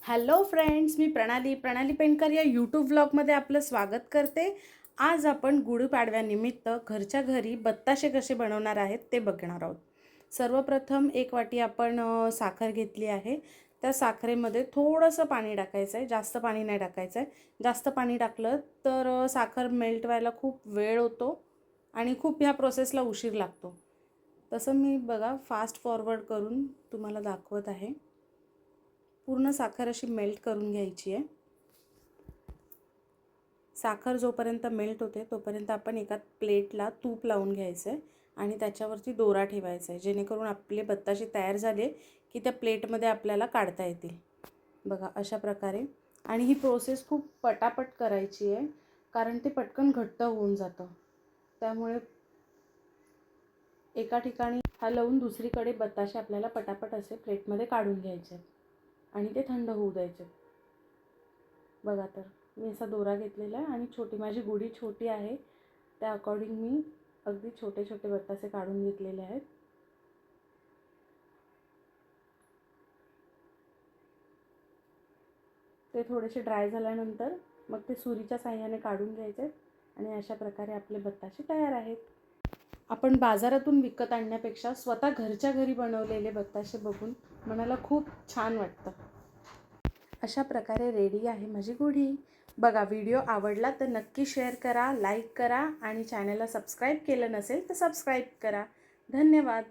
Hello friends, मी प्रणाली पेंडकर या YouTube व्लॉगमध्ये आपलं स्वागत करते। आज आपण गुढीपाडव्यानिमित्त घरच्या घरी बत्ताशे कसे बनवणार आहेत ते बघणार आहोत। सर्वप्रथम एक वाटी आपण साखर घेतली आहे। त्या साखरेमध्ये थोडंसं पाणी टाकायचं आहे, जास्त पाणी नाही टाकायचं आहे। जास्त पाणी टाकलं तर साखर मेल्ट व्हायला खूप वेळ होतो आणि खूप ह्या प्रोसेसला उशीर लागतो। तसं मी बघा फास्ट फॉरवर्ड करून तुम्हाला दाखवत आहे। पूर्ण साखर अशी मेल्ट करून घ्यायची आहे। साखर जोपर्यंत मेल्ट होते तोपर्यंत आपण एका प्लेटला तूप लावून घ्यायचं आहे आणि त्याच्यावरती दोरा ठेवायचा आहे, जेणेकरून आपले बत्ताशे तयार झाले की त्या प्लेटमध्ये आपल्याला काढता येतील। बघा अशा प्रकारे। आणि ही प्रोसेस खूप पटापट करायची आहे, कारण ते पटकन घट्ट होऊन जातं। त्यामुळे एका ठिकाणी हलवून दुसरीकडे बत्ताशे आपल्याला पटापट असे प्लेटमध्ये काढून घ्यायचे आणि ते थंड होऊ द्यायचे। बघा तर मी असा दोरा घेतलेला आहे आणि माझी गुढी छोटी आहे, त्या अकॉर्डिंग मी अगदी छोटे छोटे बत्तासे काढून घेतलेले आहेत। ते थोडेसे ड्राय झाल्यानंतर मग ते सुरीच्या साहाय्याने काढून घ्यायचे आणि अशा प्रकारे आपले बत्ताशे तयार आहेत। आपण बाजारातून विकत आणण्यापेक्षा स्वतः घरच्या घरी बनवलेले बत्ताशे बघून मनाला खूप छान वाटतं। अशा प्रकारे रेडी आहे माझी गुढी। बघा, व्हिडिओ आवडला तर नक्की शेअर करा, लाईक करा आणि चॅनलला सबस्क्राईब केलं नसेल तर सबस्क्राईब करा। धन्यवाद।